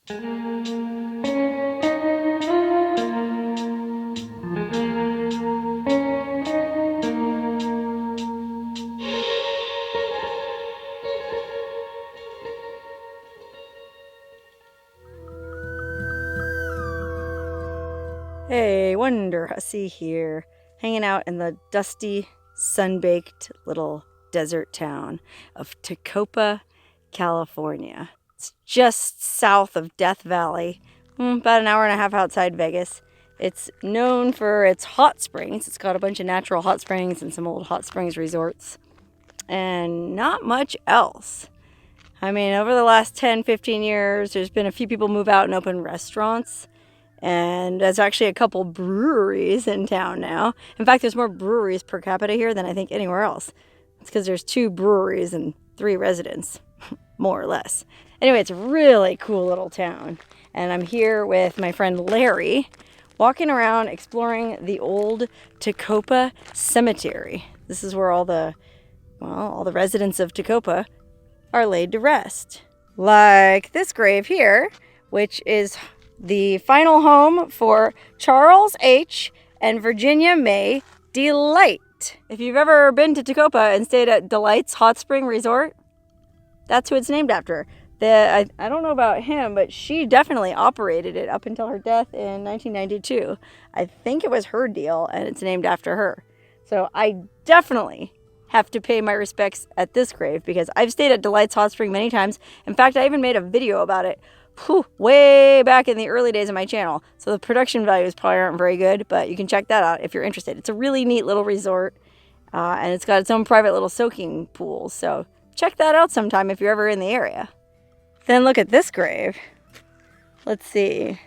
Hey, Wonderhussy here, hanging out in the dusty, sun-baked little desert town of Tecopa, California. It's just south of Death Valley, about an hour and a half outside Vegas. It's known for its hot springs. It's got a bunch of natural hot springs and some old hot springs resorts, and not much else. I mean, over the last 10, 15 years, there's been a few people move out and open restaurants. And there's actually a couple breweries in town now. In fact, there's more breweries per capita here than I think anywhere else. It's because there's 2 breweries and 3 residents, more or less. Anyway, it's a really cool little town. And I'm here with my friend Larry, walking around exploring the old Tecopa Cemetery. This is where all the residents of Tecopa are laid to rest. Like this grave here, which is the final home for Charles H. and Virginia May Delight. If you've ever been to Tecopa and stayed at Delight's Hot Spring Resort, that's who it's named after. I don't know about him, but she definitely operated it up until her death in 1992. I think it was her deal, and it's named after her. So I definitely have to pay my respects at this grave because I've stayed at Delight's Hot Spring many times. In fact, I even made a video about it way back in the early days of my channel. So the production values probably aren't very good, but you can check that out if you're interested. It's a really neat little resort, and it's got its own private little soaking pool. So check that out sometime if you're ever in the area. Then look at this grave. Let's see.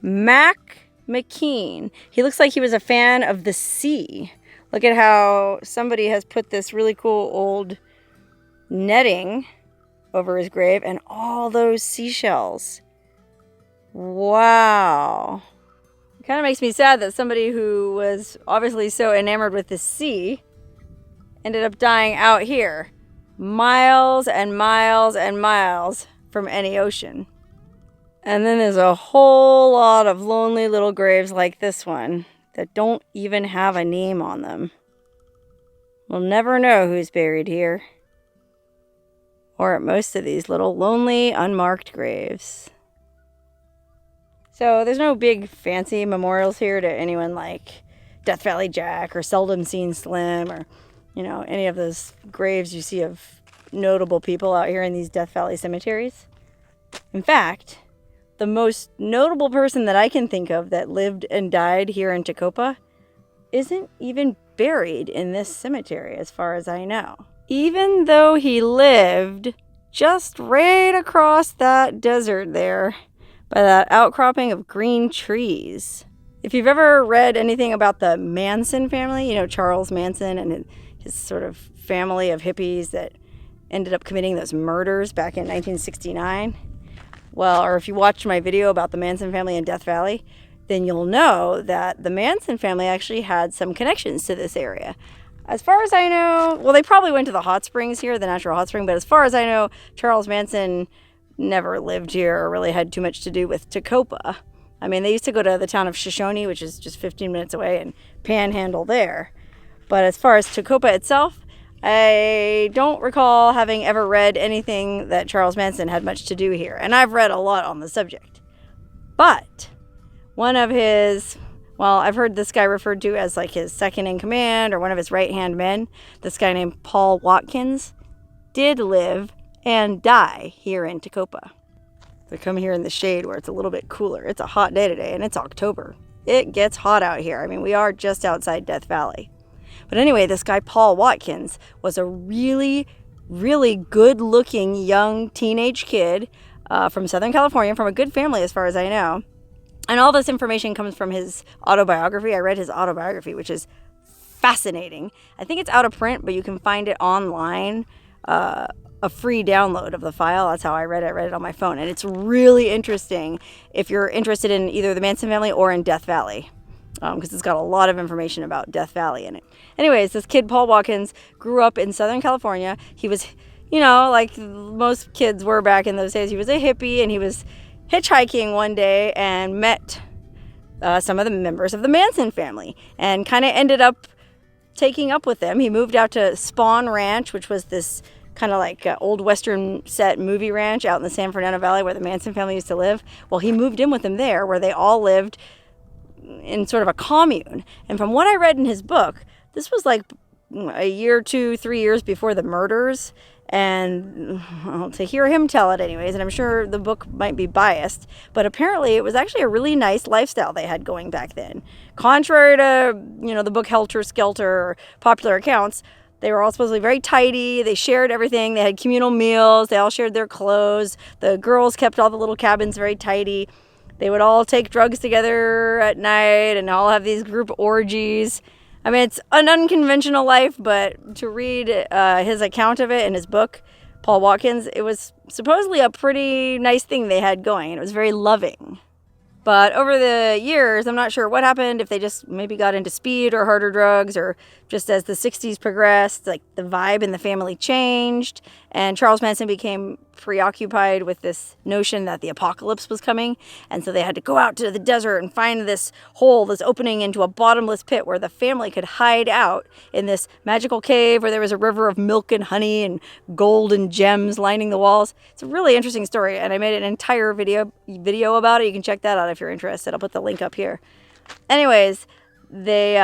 Mac McKean. He looks like he was a fan of the sea. Look at how somebody has put this really cool old netting over his grave and all those seashells. Wow. It kind of makes me sad that somebody who was obviously so enamored with the sea ended up dying out here, miles and miles and miles from any ocean. And then there's a whole lot of lonely little graves like this one that don't even have a name on them. We'll never know who's buried here, or at most of these little lonely, unmarked graves. So there's no big fancy memorials here to anyone like Death Valley Jack or Seldom Seen Slim or, any of those graves you see of notable people out here in these Death Valley cemeteries. In fact, the most notable person that I can think of that lived and died here in Tecopa isn't even buried in this cemetery as far as I know. Even though he lived just right across that desert there by that outcropping of green trees. If you've ever read anything about the Manson family, Charles Manson and his sort of family of hippies that ended up committing those murders back in 1969, or if you watched my video about the Manson family in Death Valley, then you'll know that the Manson family actually had some connections to this area. As far as I know, they probably went to the hot springs here, the natural hot spring, but as far as I know, Charles Manson never lived here or really had too much to do with Tecopa. I mean, they used to go to the town of Shoshone, which is just 15 minutes away, and panhandle there. But as far as Tecopa itself, I don't recall having ever read anything that Charles Manson had much to do here. And I've read a lot on the subject. But one of his... I've heard this guy referred to as like his second in command or one of his right-hand men. This guy named Paul Watkins did live and die here in Tecopa. So come here in the shade where it's a little bit cooler. It's a hot day today and it's October. It gets hot out here. I mean, we are just outside Death Valley. But anyway, this guy Paul Watkins was a really, really good-looking young teenage kid from Southern California, from a good family as far as I know. And all this information comes from his autobiography. I read his autobiography, which is fascinating. I think it's out of print, but you can find it online, a free download of the file. That's how I read it. I read it on my phone. And it's really interesting if you're interested in either the Manson family or in Death Valley, because it's got a lot of information about Death Valley in it. Anyways, this kid, Paul Watkins, grew up in Southern California. He was, like most kids were back in those days, he was a hippie, and he was hitchhiking one day and met some of the members of the Manson family and kind of ended up taking up with them. He moved out to Spawn Ranch, which was this kind of like old Western set movie ranch out in the San Fernando Valley where the Manson family used to live. Well, he moved in with them there, where they all lived in sort of a commune. And from what I read in his book, this was like a year, 2, 3 years before the murders. And well, to hear him tell it anyways, and I'm sure the book might be biased, but apparently it was actually a really nice lifestyle they had going back then. Contrary to, the book Helter Skelter or popular accounts, they were all supposedly very tidy. They shared everything. They had communal meals. They all shared their clothes. The girls kept all the little cabins very tidy. They would all take drugs together at night and all have these group orgies. I mean, it's an unconventional life, but to read his account of it in his book, Paul Watkins, it was supposedly a pretty nice thing they had going, and it was very loving. But over the years, I'm not sure what happened, if they just maybe got into speed or harder drugs, or just as the 60s progressed, like the vibe in the family changed, and Charles Manson became preoccupied with this notion that the apocalypse was coming, and so they had to go out to the desert and find this hole, this opening into a bottomless pit where the family could hide out in this magical cave where there was a river of milk and honey and gold and gems lining the walls. It's a really interesting story, and I made an entire video about it. You can check that out if you're interested. I'll put the link up here. Anyways, they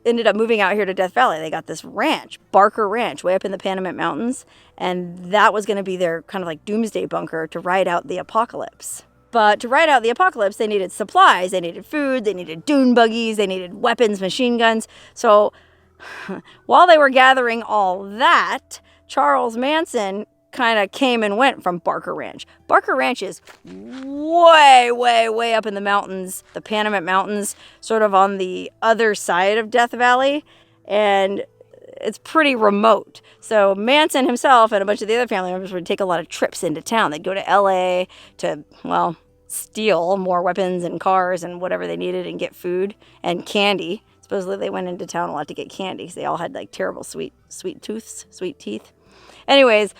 ended up moving out here to Death Valley. They got this ranch, Barker Ranch, way up in the Panamint Mountains, and that was going to be their kind of like doomsday bunker to ride out the apocalypse. But to ride out the apocalypse, they needed supplies, they needed food, they needed dune buggies, they needed weapons, machine guns. So while they were gathering all that, Charles Manson kind of came and went from Barker Ranch. Barker Ranch is way, way, way up in the mountains, the Panamint Mountains, sort of on the other side of Death Valley, and it's pretty remote. So Manson himself and a bunch of the other family members would take a lot of trips into town. They'd go to LA to, steal more weapons and cars and whatever they needed and get food and candy. Supposedly they went into town a lot to get candy because they all had like terrible sweet teeth. Anyways,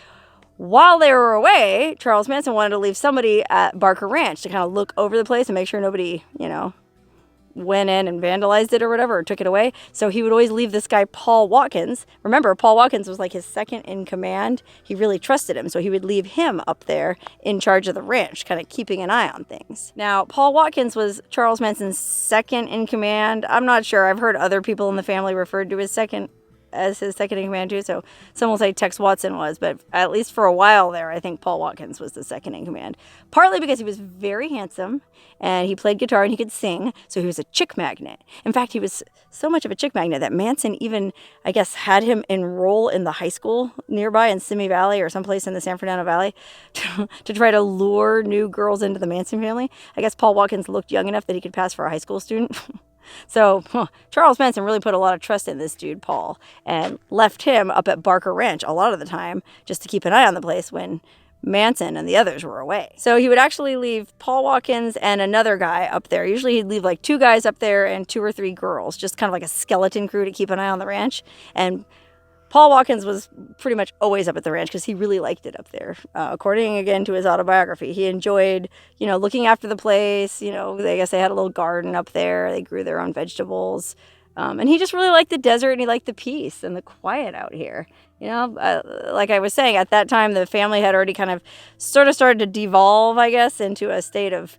while they were away, Charles Manson wanted to leave somebody at Barker Ranch to kind of look over the place and make sure nobody, went in and vandalized it or whatever, or took it away. So he would always leave this guy, Paul Watkins. Remember, Paul Watkins was like his second in command. He really trusted him. So he would leave him up there in charge of the ranch, kind of keeping an eye on things. Now, Paul Watkins was Charles Manson's second in command. I'm not sure. I've heard other people in the family referred to his second in command too, so some will say Tex Watson was, but at least for a while there, I think Paul Watkins was the second in command. Partly because he was very handsome, and he played guitar and he could sing, so he was a chick magnet. In fact, he was so much of a chick magnet that Manson even, I guess, had him enroll in the high school nearby in Simi Valley or someplace in the San Fernando Valley to try to lure new girls into the Manson family. I guess Paul Watkins looked young enough that he could pass for a high school student. So Charles Manson really put a lot of trust in this dude, Paul, and left him up at Barker Ranch a lot of the time just to keep an eye on the place when Manson and the others were away. So he would actually leave Paul Watkins and another guy up there. Usually he'd leave like 2 guys up there and 2 or 3 girls, just kind of like a skeleton crew to keep an eye on the ranch. And Paul Watkins was pretty much always up at the ranch because he really liked it up there. According, again, to his autobiography, he enjoyed, looking after the place. I guess they had a little garden up there. They grew their own vegetables. And he just really liked the desert, and he liked the peace and the quiet out here. Like I was saying, at that time, the family had already kind of sort of started to devolve, I guess, into a state of,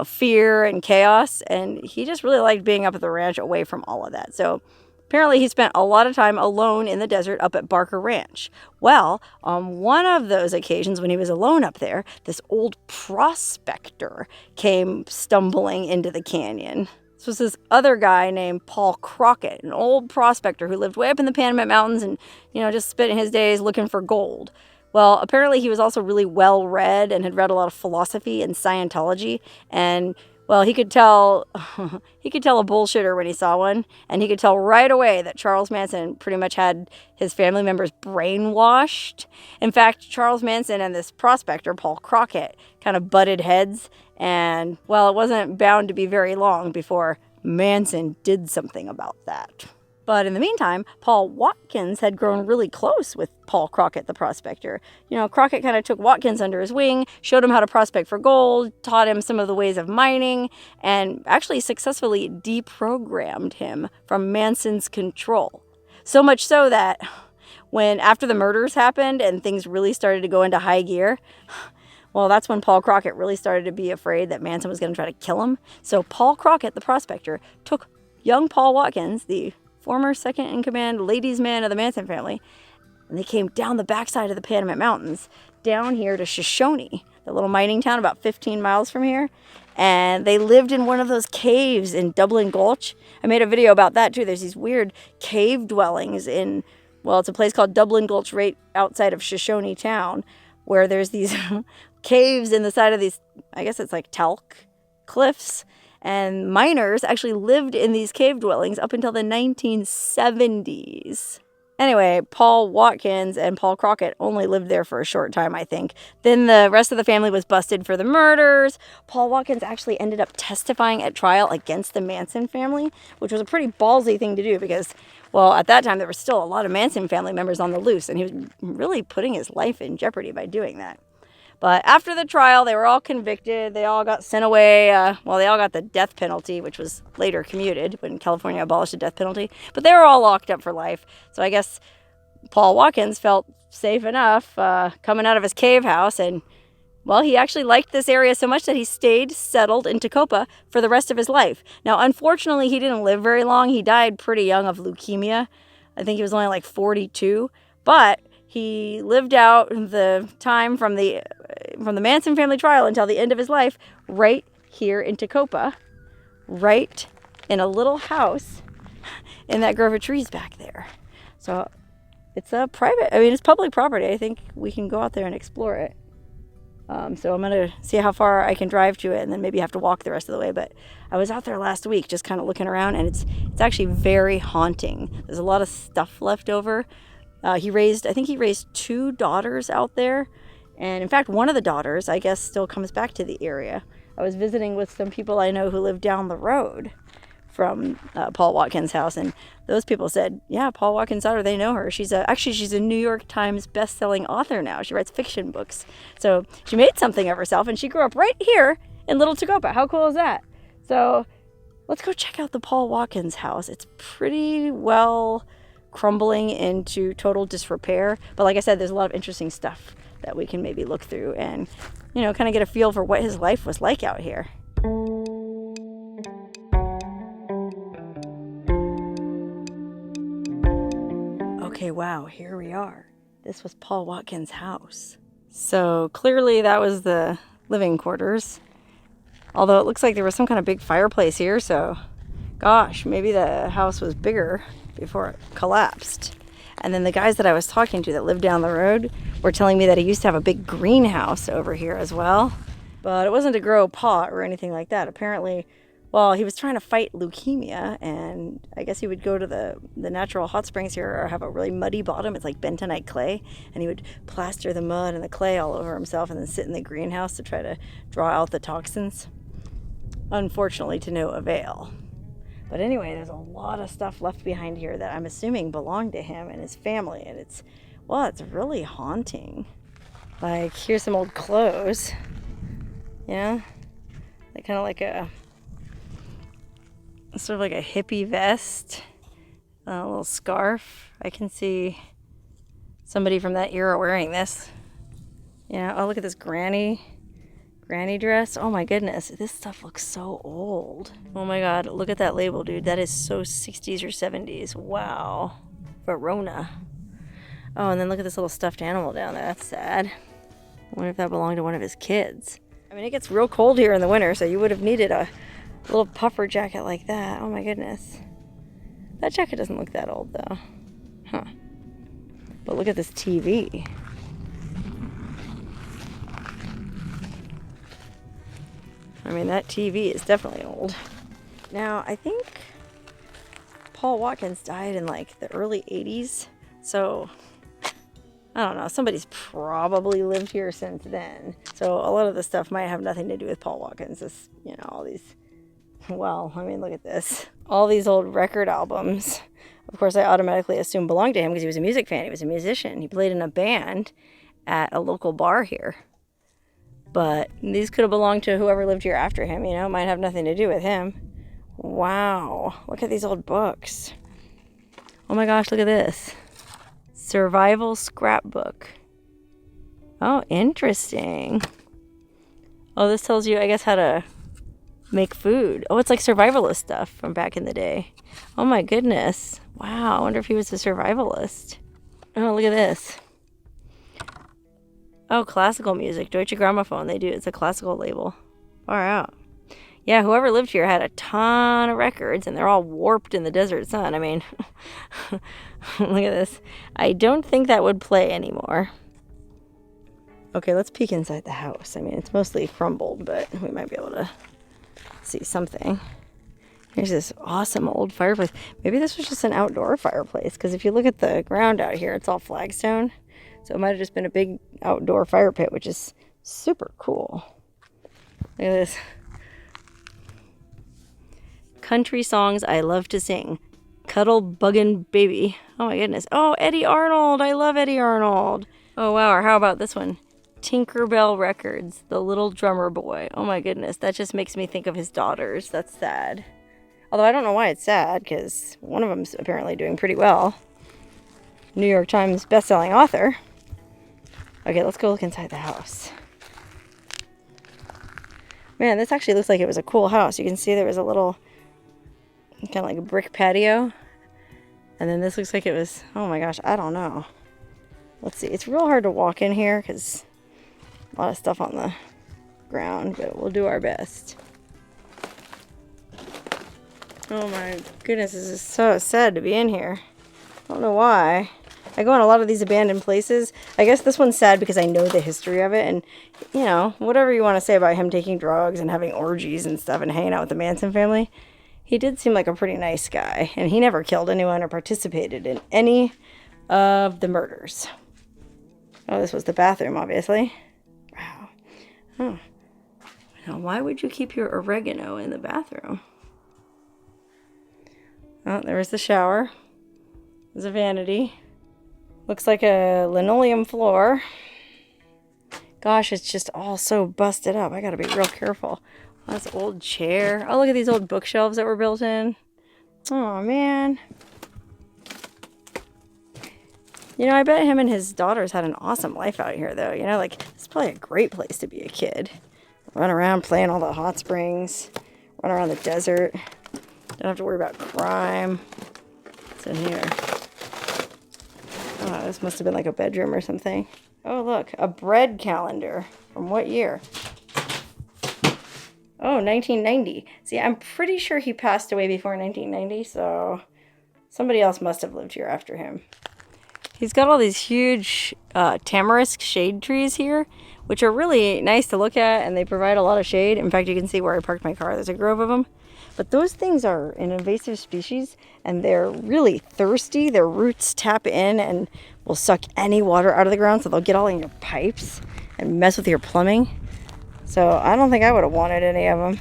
fear and chaos. And he just really liked being up at the ranch away from all of that. So apparently he spent a lot of time alone in the desert up at Barker Ranch. Well, on one of those occasions when he was alone up there, this old prospector came stumbling into the canyon. This was this other guy named Paul Crockett, an old prospector who lived way up in the Panamint Mountains and, just spent his days looking for gold. Well, apparently he was also really well-read and had read a lot of philosophy and Scientology, and well, he could tell a bullshitter when he saw one, and he could tell right away that Charles Manson pretty much had his family members brainwashed. In fact, Charles Manson and this prospector, Paul Crockett, kind of butted heads, and, well, it wasn't bound to be very long before Manson did something about that. But in the meantime, Paul Watkins had grown really close with Paul Crockett, the prospector. You know, Crockett kind of took Watkins under his wing, showed him how to prospect for gold, taught him some of the ways of mining, and actually successfully deprogrammed him from Manson's control. So much so that after the murders happened and things really started to go into high gear, well, that's when Paul Crockett really started to be afraid that Manson was going to try to kill him. So Paul Crockett, the prospector, took young Paul Watkins, the former second-in-command ladies' man of the Manson family, and they came down the backside of the Panamint Mountains, down here to Shoshone, the little mining town about 15 miles from here. And they lived in one of those caves in Dublin Gulch. I made a video about that, too. There's these weird cave dwellings in, well, it's a place called Dublin Gulch right outside of Shoshone town, where there's these caves in the side of these, I guess it's like talc cliffs. And miners actually lived in these cave dwellings up until the 1970s. Anyway, Paul Watkins and Paul Crockett only lived there for a short time, I think. Then the rest of the family was busted for the murders. Paul Watkins actually ended up testifying at trial against the Manson family, which was a pretty ballsy thing to do because, well, at that time there were still a lot of Manson family members on the loose, and he was really putting his life in jeopardy by doing that. But after the trial, they were all convicted. They all got sent away. They all got the death penalty, which was later commuted when California abolished the death penalty. But they were all locked up for life. So I guess Paul Watkins felt safe enough coming out of his cave house. And, well, he actually liked this area so much that he stayed settled in Tecopa for the rest of his life. Now, unfortunately, he didn't live very long. He died pretty young of leukemia. I think he was only like 42. But he lived out the time from the Manson family trial until the end of his life right here in Tecopa, right in a little house in that grove of trees back there. So it's it's public property. I think we can go out there and explore it. So I'm going to see how far I can drive to it and then maybe have to walk the rest of the way. But I was out there last week just kind of looking around, and it's actually very haunting. There's a lot of stuff left over. I think he raised 2 daughters out there. And in fact, one of the daughters, I guess, still comes back to the area. I was visiting with some people I know who live down the road from Paul Watkins' house. And those people said, yeah, Paul Watkins' daughter, they know her. She's a New York Times best-selling author now. She writes fiction books. So she made something of herself, and she grew up right here in Little Tecopa. How cool is that? So let's go check out the Paul Watkins house. It's pretty well crumbling into total disrepair. But like I said, there's a lot of interesting stuff that we can maybe look through and, kind of get a feel for what his life was like out here. Okay, wow, here we are. This was Paul Watkins' house. So clearly that was the living quarters. Although it looks like there was some kind of big fireplace here, so gosh, maybe the house was bigger before it collapsed. And then the guys that I was talking to that lived down the road were telling me that he used to have a big greenhouse over here as well. But it wasn't to grow pot or anything like that. Apparently, well, he was trying to fight leukemia, and I guess he would go to the natural hot springs here or have a really muddy bottom. It's like bentonite clay, and he would plaster the mud and the clay all over himself and then sit in the greenhouse to try to draw out the toxins. Unfortunately, to no avail. But anyway, there's a lot of stuff left behind here that I'm assuming belonged to him and his family. And it's really haunting. Like, here's some old clothes. Yeah? Like kind of like sort of like a hippie vest. A little scarf. I can see somebody from that era wearing this. Yeah, oh, look at this granny dress. Oh my goodness, this stuff looks so old. Oh my god, look at that label, dude. That is so 60s or 70s. Wow. Verona. Oh, and then look at this little stuffed animal down there. That's sad. I wonder if that belonged to one of his kids. I mean, it gets real cold here in the winter, so you would have needed a little puffer jacket like that. Oh my goodness. That jacket doesn't look that old though. Huh. But look at this TV. I mean, that TV is definitely old. Now, I think Paul Watkins died in like the early 80s. So, I don't know. Somebody's probably lived here since then. So, a lot of the stuff might have nothing to do with Paul Watkins. This, all these, well, I mean, look at this. All these old record albums of course, I automatically assumed belonged to him because he was a music fan. He was a musician. He played in a band at a local bar here. But these could have belonged to whoever lived here after him, you know? It might have nothing to do with him. Wow. Look at these old books. Oh my gosh, look at this. Survival scrapbook. Oh, interesting. Oh, this tells you, I guess, how to make food. Oh, it's like survivalist stuff from back in the day. Oh my goodness. Wow, I wonder if he was a survivalist. Oh, look at this. Oh, classical music. Deutsche Grammophon. They do. It's a classical label. Far out. Yeah, whoever lived here had a ton of records, and they're all warped in the desert sun. I mean, look at this. I don't think that would play anymore. Okay, let's peek inside the house. I mean, it's mostly crumbled, but we might be able to see something. Here's this awesome old fireplace. Maybe this was just an outdoor fireplace, because if you look at the ground out here, it's all flagstone. So it might have just been a big outdoor fire pit, which is super cool. Look at this. Country songs I love to sing. Cuddle Buggin' Baby. Oh my goodness. Oh, Eddie Arnold. I love Eddie Arnold. Oh wow, or how about this one? Tinkerbell Records, The Little Drummer Boy. Oh my goodness, that just makes me think of his daughters. That's sad. Although I don't know why it's sad, because one of them's apparently doing pretty well. New York Times bestselling author. Okay, let's go look inside the house. Man, this actually looks like it was a cool house. You can see there was a little, kind of like a brick patio. And then this looks like it was, oh my gosh, I don't know. Let's see, it's real hard to walk in here because a lot of stuff on the ground, but we'll do our best. Oh my goodness, this is so sad to be in here. I don't know why. I go in a lot of these abandoned places. I guess this one's sad because I know the history of it, and you know, whatever you want to say about him taking drugs and having orgies and stuff and hanging out with the Manson family, he did seem like a pretty nice guy, and he never killed anyone or participated in any of the murders. Oh, this was the bathroom, obviously. Wow. Huh. Now, why would you keep your oregano in the bathroom? Oh, there was the shower. There's a vanity. Looks like a linoleum floor. Gosh, it's just all so busted up. I gotta be real careful. Oh, that's an old chair. Oh, look at these old bookshelves that were built in. Oh, man. You know, I bet him and his daughters had an awesome life out here, though. You know, like, it's probably a great place to be a kid. Run around playing all the hot springs. Run around the desert. Don't have to worry about crime. What's in here? Oh, this must have been like a bedroom or something. Oh, look, a bread calendar. From what year? Oh, 1990. See, I'm pretty sure he passed away before 1990, so somebody else must have lived here after him. He's got all these huge tamarisk shade trees here, which are really nice to look at, and they provide a lot of shade. In fact, you can see where I parked my car. There's a grove of them. But those things are an invasive species, and they're really thirsty. Their roots tap in and will suck any water out of the ground, so they'll get all in your pipes and mess with your plumbing. So I don't think I would have wanted any of them.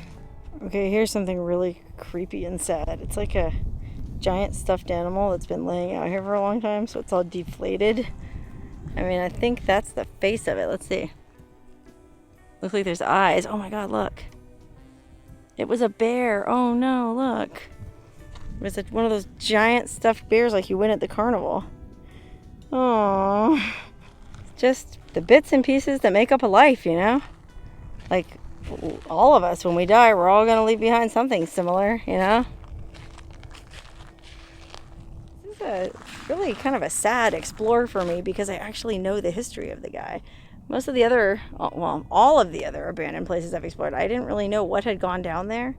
Okay, here's something really creepy and sad. It's like a giant stuffed animal that's been laying out here for a long time, so it's all deflated. I mean, I think that's the face of it. Let's see. Looks like there's eyes. Oh my god, look. It was a bear. Oh no, look. It was one of those giant stuffed bears like you win at the carnival. Oh, just the bits and pieces that make up a life, you know? Like, all of us, when we die, we're all going to leave behind something similar, you know? This is a really kind of a sad explore for me because I actually know the history of the guy. Most of the other, well, all of the other abandoned places I've explored, I didn't really know what had gone down there.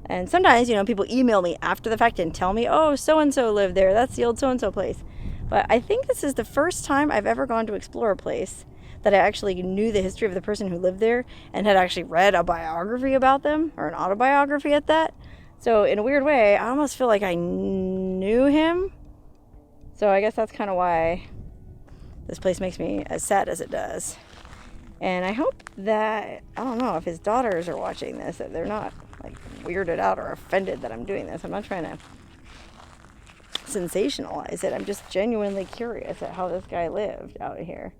And sometimes, you know, people email me after the fact and tell me, oh, so-and-so lived there. That's the old so-and-so place. But I think this is the first time I've ever gone to explore a place that I actually knew the history of the person who lived there and had actually read a biography about them, or an autobiography at that. So in a weird way, I almost feel like I knew him. So I guess that's kind of why this place makes me as sad as it does. And I hope that, I don't know, if his daughters are watching this, that they're not like weirded out or offended that I'm doing this. I'm not trying to sensationalize it. I'm just genuinely curious at how this guy lived out here.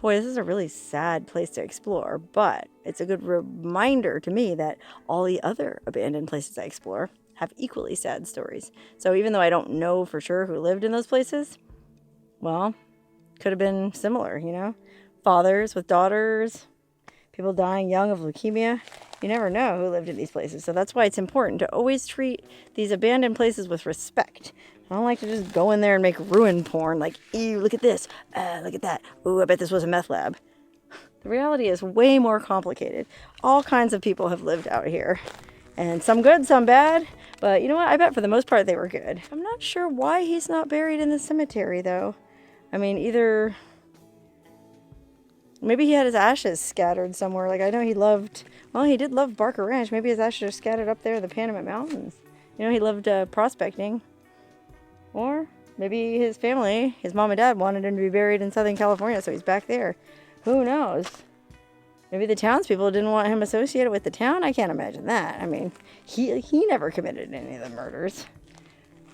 Boy, this is a really sad place to explore, but it's a good reminder to me that all the other abandoned places I explore have equally sad stories. So even though I don't know for sure who lived in those places, well, could have been similar, you know? Fathers with daughters, people dying young of leukemia. You never know who lived in these places. So that's why it's important to always treat these abandoned places with respect. I don't like to just go in there and make ruin porn. Like, ew, look at this. Look at that. Ooh, I bet this was a meth lab. The reality is way more complicated. All kinds of people have lived out here. And some good, some bad. But you know what? I bet for the most part they were good. I'm not sure why he's not buried in the cemetery, though. I mean, either... maybe he had his ashes scattered somewhere. Like, I know he loved... well, he did love Barker Ranch. Maybe his ashes are scattered up there in the Panamint Mountains. You know, he loved prospecting. Or maybe his family, his mom and dad, wanted him to be buried in Southern California, so he's back there. Who knows? Maybe the townspeople didn't want him associated with the town? I can't imagine that. I mean, he never committed any of the murders.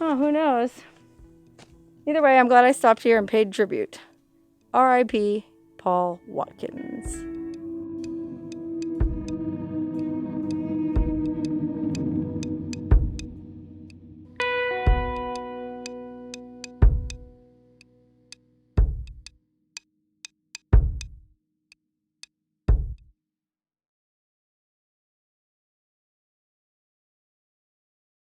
Huh, who knows? Either way, I'm glad I stopped here and paid tribute. R.I.P. Paul Watkins.